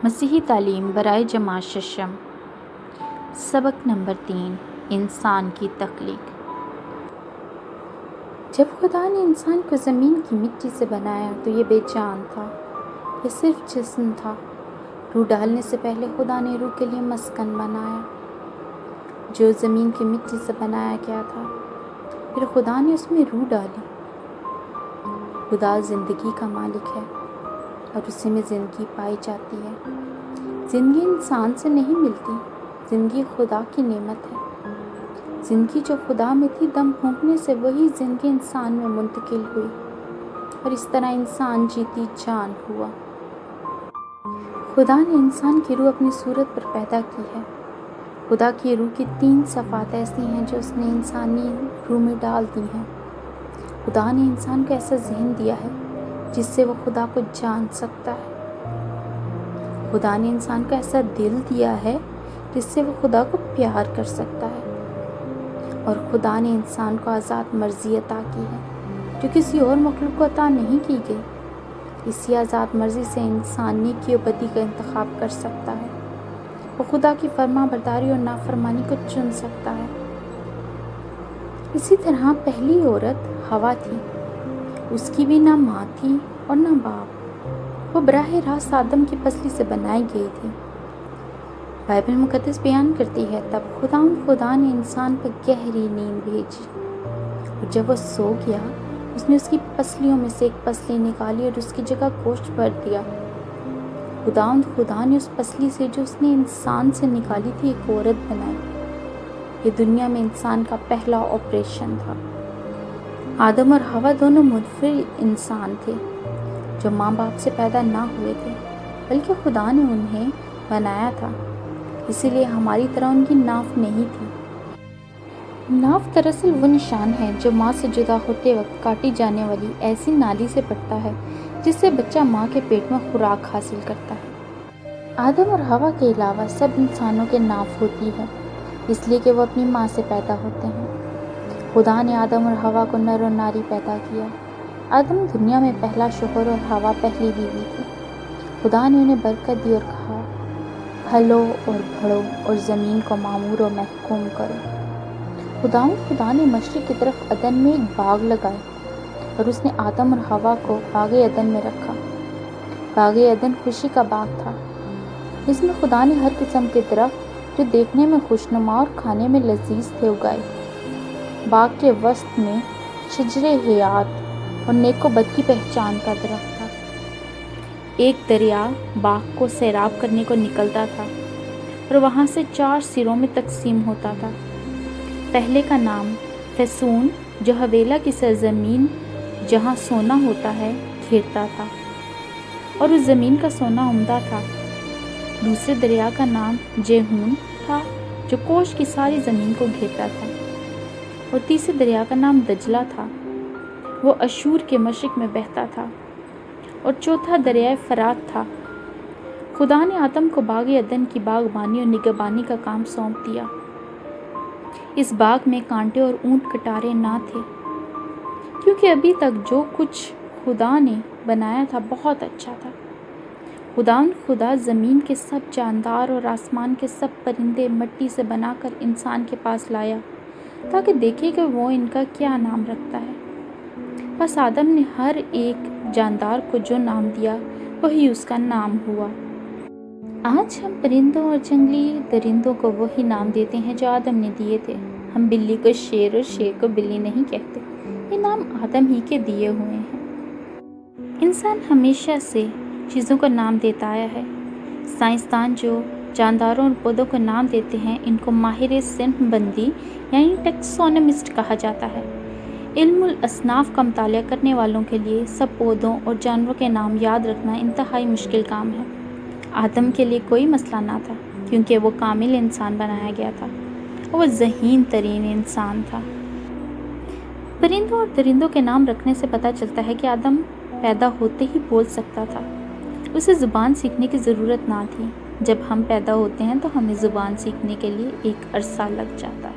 مسیحی تعلیم برائے جماعت ششم، سبق نمبر 3، انسان کی تخلیق۔ جب خدا نے انسان کو زمین کی مٹی سے بنایا تو یہ بے جان تھا، یہ صرف جسم تھا۔ روح ڈالنے سے پہلے خدا نے روح کے لیے مسکن بنایا جو زمین کی مٹی سے بنایا گیا تھا، پھر خدا نے اس میں روح ڈالی۔ خدا زندگی کا مالک ہے اور اسی میں زندگی پائی جاتی ہے۔ زندگی انسان سے نہیں ملتی، زندگی خدا کی نعمت ہے۔ زندگی جو خدا میں تھی، دم پھونکنے سے وہی زندگی انسان میں منتقل ہوئی اور اس طرح انسان جیتی جان ہوا۔ خدا نے انسان کی روح اپنی صورت پر پیدا کی ہے۔ خدا کی روح کی 3 صفات ایسی ہیں جو اس نے انسانی روح میں ڈال دی ہیں۔ خدا نے انسان کو ایسا ذہن دیا ہے جس سے وہ خدا کو جان سکتا ہے۔ خدا نے انسان کو ایسا دل دیا ہے جس سے وہ خدا کو پیار کر سکتا ہے، اور خدا نے انسان کو آزاد مرضی عطا کی ہے جو کسی اور مخلوق کو عطا نہیں کی گئی۔ اسی آزاد مرضی سے انسان نیکی و بدی کا انتخاب کر سکتا ہے، وہ خدا کی فرما برداری اور نافرمانی کو چن سکتا ہے۔ اسی طرح پہلی عورت ہوا تھی، اس کی بھی نہ ماں تھی اور نہ باپ، وہ براہ راست آدم کی پسلی سے بنائی گئی تھی۔ بائبل مقدس بیان کرتی ہے، تب خدا نے انسان پر گہری نیند بھیجی، اور جب وہ سو گیا اس نے اس کی پسلیوں میں سے ایک پسلی نکالی اور اس کی جگہ گوشت بھر دیا۔ خدا نے اس پسلی سے جو اس نے انسان سے نکالی تھی ایک عورت بنائی۔ یہ دنیا میں انسان کا پہلا آپریشن تھا۔ آدم اور ہوا دونوں منفرد انسان تھے جو ماں باپ سے پیدا نہ ہوئے تھے، بلکہ خدا نے انہیں بنایا تھا، اسی لیے ہماری طرح ان کی ناف نہیں تھی۔ ناف دراصل وہ نشان ہے جو ماں سے جدا ہوتے وقت کاٹی جانے والی ایسی نالی سے پڑتا ہے جس سے بچہ ماں کے پیٹ میں خوراک حاصل کرتا ہے۔ آدم اور ہوا کے علاوہ سب انسانوں کے ناف ہوتی ہے، اس لیے کہ وہ اپنی ماں سے پیدا ہوتے ہیں۔ خدا نے آدم اور ہوا کو نر اور ناری پیدا کیا۔ آدم دنیا میں پہلا شوہر اور ہوا پہلی بیوی تھی۔ خدا نے انہیں برکت دی اور کہا، پھلو اور بڑھو اور زمین کو معمور و محکوم کرو۔ خدا نے مشرق کی طرف عدن میں ایک باغ لگائے اور اس نے آدم اور ہوا کو باغ عدن میں رکھا۔ باغ عدن خوشی کا باغ تھا، اس میں خدا نے ہر قسم کے درخت جو دیکھنے میں خوشنما اور کھانے میں لذیذ تھے اگائے۔ باغ کے وسط میں شجر حیات اور نیک و بد کی پہچان کا درخت تھا۔ ایک دریا باغ کو سیراب کرنے کو نکلتا تھا اور وہاں سے 4 سروں میں تقسیم ہوتا تھا۔ پہلے کا نام فیسون جو حویلا کی سرزمین جہاں سونا ہوتا ہے گھیرتا تھا، اور اس زمین کا سونا عمدہ تھا۔ دوسرے دریا کا نام جیہون تھا جو کوش کی ساری زمین کو گھیرتا تھا، اور تیسرے دریا کا نام دجلہ تھا، وہ اشور کے مشرق میں بہتا تھا، اور چوتھا دریائے فرات تھا۔ خدا نے آدم کو باغ عدن کی باغبانی اور نگہبانی کا کام سونپ دیا۔ اس باغ میں کانٹے اور اونٹ کٹارے نہ تھے، کیونکہ ابھی تک جو کچھ خدا نے بنایا تھا بہت اچھا تھا۔ خدا زمین کے سب جاندار اور آسمان کے سب پرندے مٹی سے بنا کر انسان کے پاس لایا تاکہ دیکھے کہ وہ ان کا کیا نام رکھتا ہے۔ بس آدم نے ہر ایک جاندار کو جو نام دیا وہی اس کا نام ہوا۔ آج ہم پرندوں اور جنگلی درندوں کو وہی نام دیتے ہیں جو آدم نے دیے تھے۔ ہم بلی کو شیر اور شیر کو بلی نہیں کہتے، یہ نام آدم ہی کے دیے ہوئے ہیں۔ انسان ہمیشہ سے چیزوں کو نام دیتا آیا ہے۔ سائنسدان جو جانداروں اور پودوں کو نام دیتے ہیں ان کو ماہر صنف بندی یعنی ٹیکسونمسٹ کہا جاتا ہے۔ علم الاصناف کا مطالعہ کرنے والوں کے لیے سب پودوں اور جانوروں کے نام یاد رکھنا انتہائی مشکل کام ہے۔ آدم کے لیے کوئی مسئلہ نہ تھا کیونکہ وہ کامل انسان بنایا گیا تھا، اور وہ ذہین ترین انسان تھا۔ پرندوں اور درندوں کے نام رکھنے سے پتہ چلتا ہے کہ آدم پیدا ہوتے ہی بول سکتا تھا، اسے زبان سیکھنے کی ضرورت نہ تھی۔ جب ہم پیدا ہوتے ہیں تو ہمیں زبان سیکھنے کے لیے ایک عرصہ لگ جاتا ہے۔